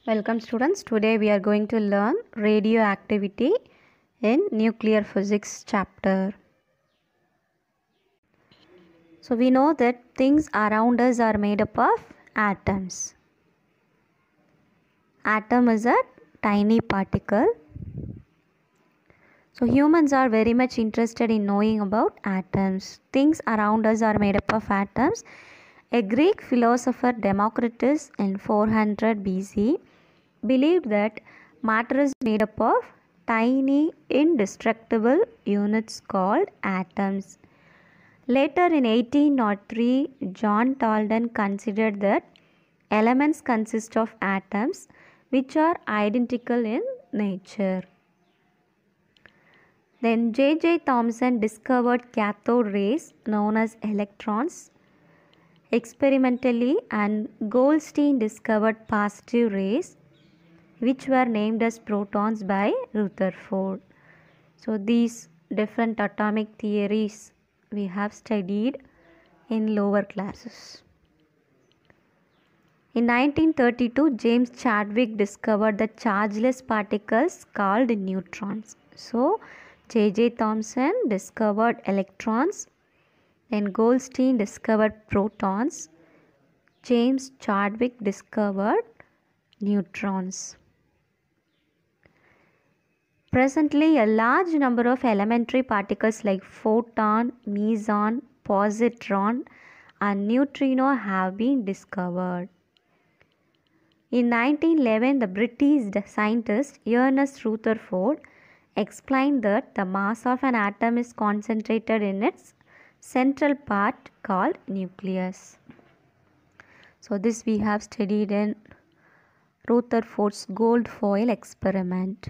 Welcome students. Today we are going to learn radioactivity in nuclear physics chapter. So we know that things around us are made up of atoms. Atom is a tiny particle. So humans are very much interested in knowing about atoms. Things around us are made up of atoms. A Greek philosopher Democritus in 400 BC believed that matter is made up of tiny indestructible units called atoms. Later in 1803, John Dalton considered that elements consist of atoms which are identical in nature. Then J.J. Thomson discovered cathode rays known as electrons experimentally, and Goldstein discovered positive rays which were named as protons by Rutherford. So these different atomic theories we have studied in lower classes. In 1932, James Chadwick discovered the chargeless particles called neutrons. So J.J. Thomson discovered electrons, then Goldstein discovered protons, James Chadwick discovered neutrons. Presently, a large number of elementary particles like photon, meson, positron and neutrino have been discovered. In 1911, the British scientist Ernest Rutherford explained that the mass of an atom is concentrated in its central part called nucleus. So this we have studied in Rutherford's gold foil experiment.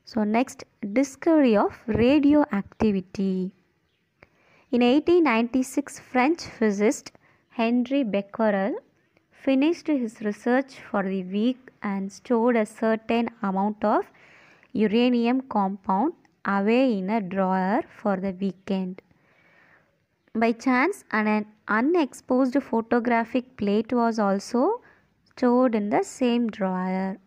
So next, discovery of radioactivity. In 1896, French physicist Henri Becquerel finished his research for the week and stored a certain amount of uranium compound away in a drawer for the weekend. By chance, an unexposed photographic plate was also stored in the same drawer.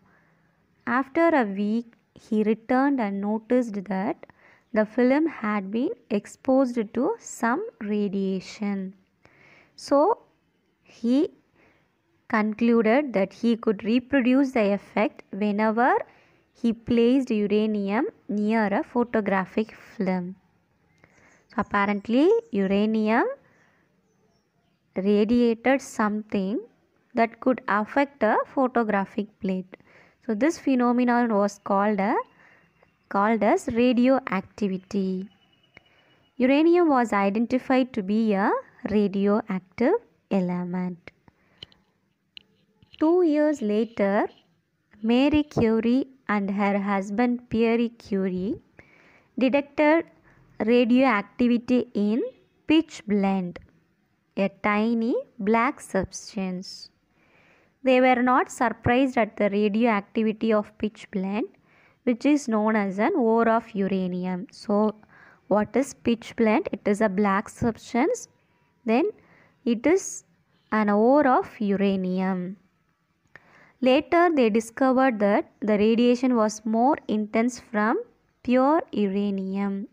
After a week, he returned and noticed that the film had been exposed to some radiation. So, he concluded that he could reproduce the effect whenever he placed uranium near a photographic film. So, apparently, uranium radiated something that could affect a photographic plate. So this phenomenon was called as radioactivity. Uranium was identified to be a radioactive element. 2 years later, Marie Curie and her husband Pierre Curie detected radioactivity in pitchblende, a tiny black substance. They were not surprised at the radioactivity of pitchblende, which is known as an ore of uranium. So, what is pitchblende? It is a black substance. Then, it is an ore of uranium. Later, they discovered that the radiation was more intense from pure uranium.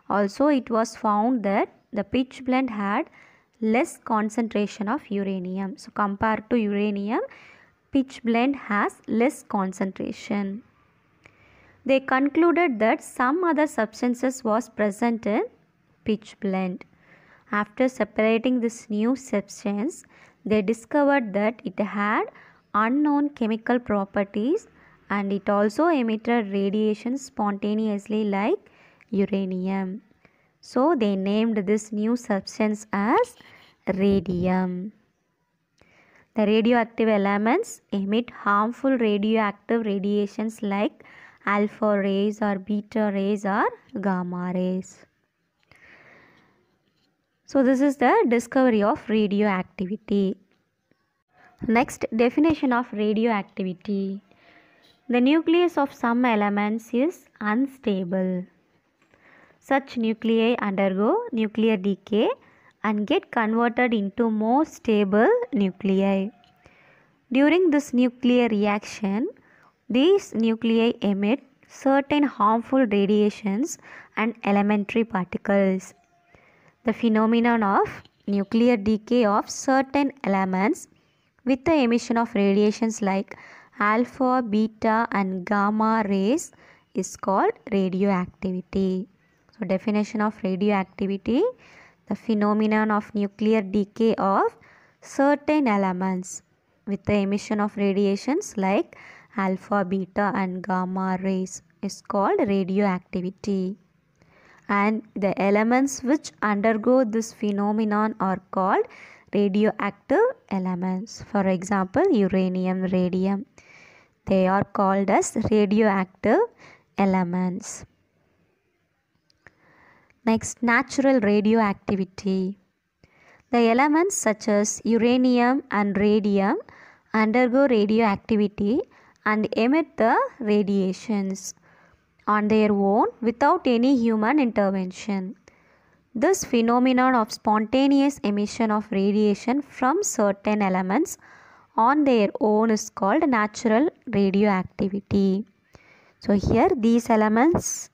Also, it was found that the pitchblende had less concentration of uranium. So compared to uranium, pitchblende has less concentration. They concluded that some other substances was present in pitchblende. After separating this new substance, they discovered that it had unknown chemical properties and it also emitted radiation spontaneously like uranium. So they named this new substance as radium. The radioactive elements emit harmful radioactive radiations like alpha rays or beta rays or gamma rays. So this is the discovery of radioactivity. Next, definition of radioactivity. The nucleus of some elements is unstable. Such nuclei undergo nuclear decay and get converted into more stable nuclei. During this nuclear reaction, these nuclei emit certain harmful radiations and elementary particles. The phenomenon of nuclear decay of certain elements with the emission of radiations like alpha, beta and gamma rays is called radioactivity. So definition of radioactivity: the phenomenon of nuclear decay of certain elements with the emission of radiations like alpha, beta and gamma rays is called radioactivity. And the elements which undergo this phenomenon are called radioactive elements. For example, uranium, radium. They are called as radioactive elements. Next, natural radioactivity. The elements such as uranium and radium undergo radioactivity and emit the radiations on their own without any human intervention. This phenomenon of spontaneous emission of radiation from certain elements on their own is called natural radioactivity. So here these elements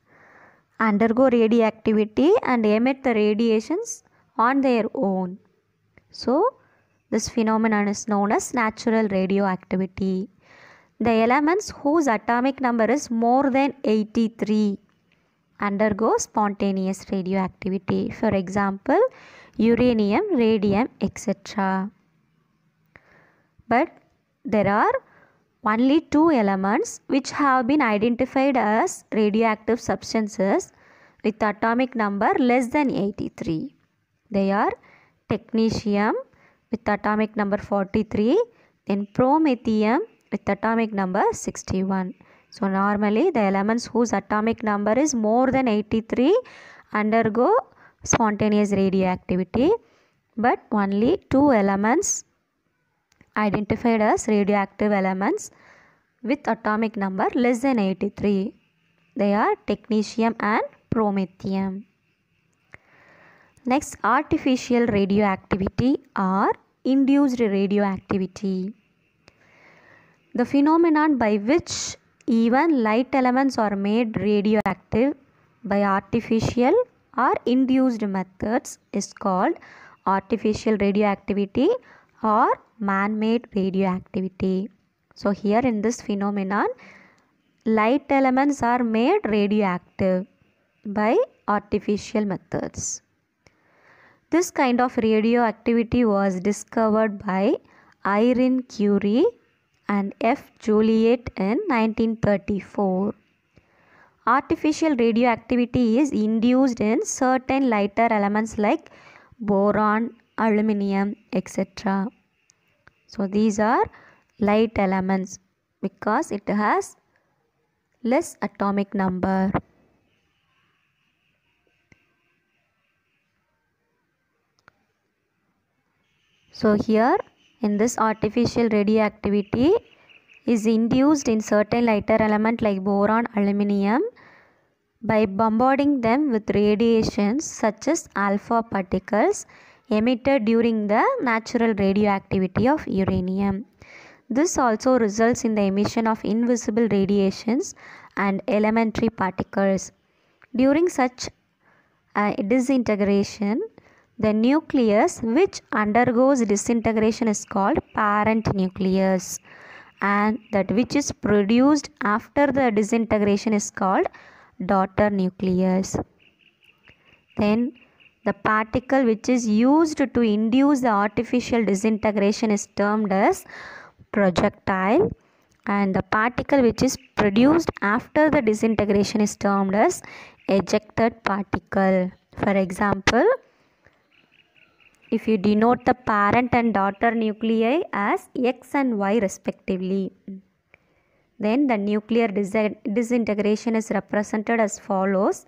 undergo radioactivity and emit the radiations on their own. So this phenomenon is known as natural radioactivity. The elements whose atomic number is more than 83 undergo spontaneous radioactivity. For example, uranium, radium, etc. But there are only 2 elements which have been identified as radioactive substances with atomic number less than 83. They are technetium with atomic number 43, then promethium with atomic number 61. So normally the elements whose atomic number is more than 83 undergo spontaneous radioactivity, but only 2 elements identified as radioactive elements with atomic number less than 83. They are technetium and promethium. Next, artificial radioactivity or induced radioactivity. The phenomenon by which even light elements are made radioactive by artificial or induced methods is called artificial radioactivity or man-made radioactivity. So here in this phenomenon, light elements are made radioactive by artificial methods. This kind of radioactivity was discovered by Irene Curie and F. Joliet in 1934. Artificial radioactivity is induced in certain lighter elements like boron, aluminum, etc. So these are light elements because it has less atomic number. So here in this artificial radioactivity is induced in certain lighter element like boron, aluminum by bombarding them with radiations such as alpha particles emitted during the natural radioactivity of uranium. This also results in the emission of invisible radiations and elementary particles. During such disintegration, the nucleus which undergoes disintegration is called parent nucleus, and that which is produced after the disintegration is called daughter nucleus. Then the particle which is used to induce the artificial disintegration is termed as projectile, and the particle which is produced after the disintegration is termed as ejected particle. For example, if you denote the parent and daughter nuclei as X and Y respectively, then the nuclear disintegration is represented as follows: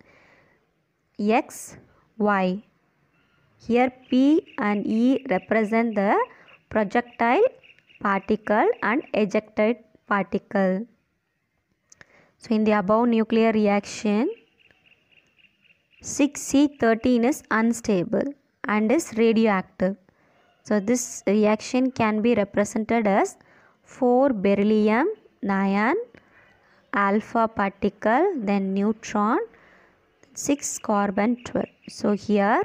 X, Y. Here P and E represent the projectile particle and ejected particle. So in the above nuclear reaction, 6C13 is unstable and is radioactive. So this reaction can be represented as 4 beryllium nion, alpha particle, then neutron, 6 carbon 12. So here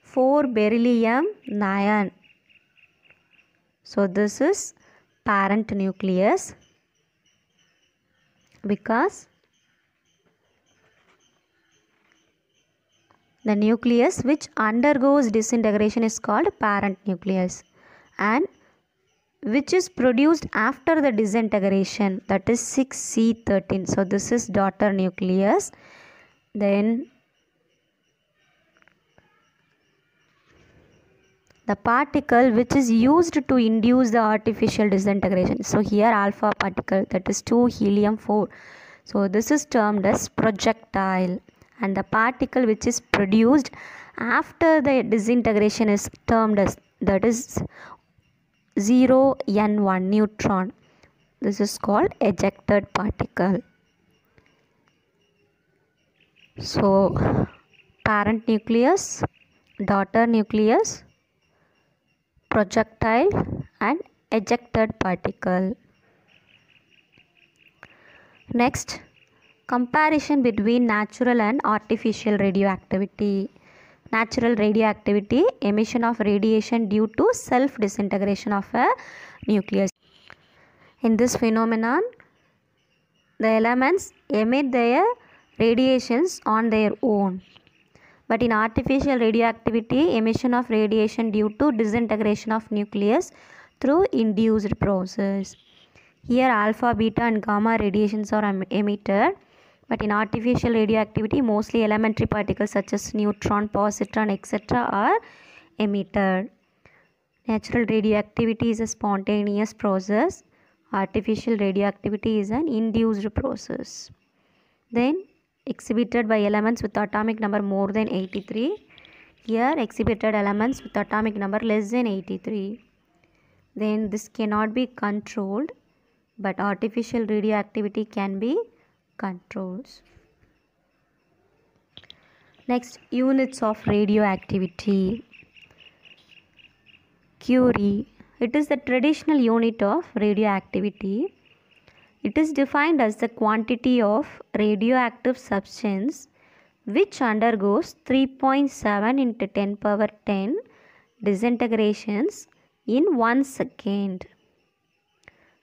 4 beryllium nion. So this is parent nucleus because the nucleus which undergoes disintegration is called parent nucleus, and which is produced after the disintegration, that is 6C13. So this is daughter nucleus. Then the particle which is used to induce the artificial disintegration. So here alpha particle, that is 2 helium 4. So this is termed as projectile, and the particle which is produced after the disintegration is termed as, that is 0n1 neutron. This is called ejected particle. So parent nucleus, daughter nucleus, projectile and ejected particle. Next, comparison between natural and artificial radioactivity. Natural radioactivity, emission of radiation due to self disintegration of a nucleus. In this phenomenon, the elements emit their radiations on their own. But in artificial radioactivity, emission of radiation due to disintegration of nucleus through induced process. Here alpha, beta and gamma radiations are emitted, but in artificial radioactivity mostly elementary particles such as neutron, positron, etc. are emitted. Natural radioactivity is a spontaneous process. Artificial radioactivity is an induced process. Then exhibited by elements with atomic number more than 83. Here exhibited elements with atomic number less than 83. Then this cannot be controlled, but artificial radioactivity can be controlled. Next, units of radioactivity. Curie. It is the traditional unit of radioactivity. It is defined as the quantity of radioactive substance which undergoes 3.7 into 10 power 10 disintegrations in 1 second.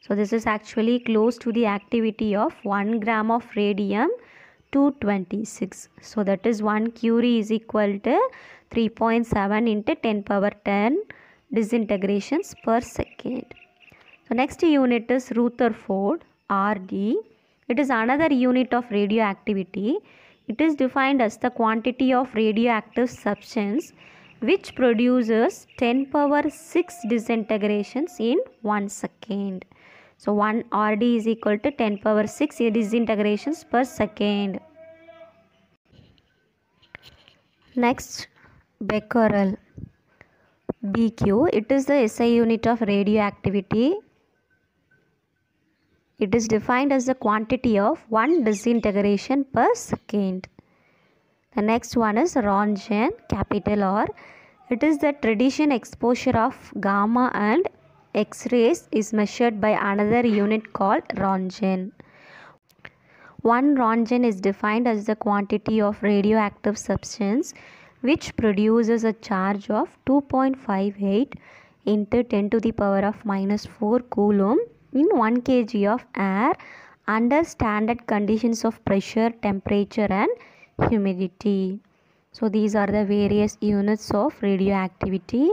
So this is actually close to the activity of 1 gram of radium 226. So that is 1 Curie is equal to 3.7 into 10 power 10 disintegrations per second. So next unit is Rutherford, RD. It is another unit of radioactivity. It is defined as the quantity of radioactive substance which produces 10 power 6 disintegrations in 1 second. So 1 RD is equal to 10 power 6 disintegrations per second. Next, becquerel, BQ. It is the SI unit of radioactivity. It is defined as the quantity of 1 disintegration per second. The next one is Rontgen, capital R. It is the radiation exposure of gamma and X-rays is measured by another unit called Rontgen. 1 Rontgen is defined as the quantity of radioactive substance which produces a charge of 2.58 into 10 to the power of minus 4 coulomb in 1 kg of air under standard conditions of pressure, temperature and humidity. So these are the various units of radioactivity: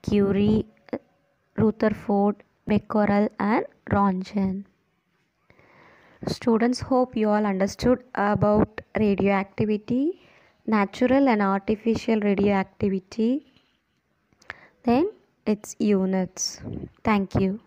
Curie, Rutherford, becquerel and Rontgen. Students, hope you all understood about radioactivity, natural and artificial radioactivity, then its units. Thank you.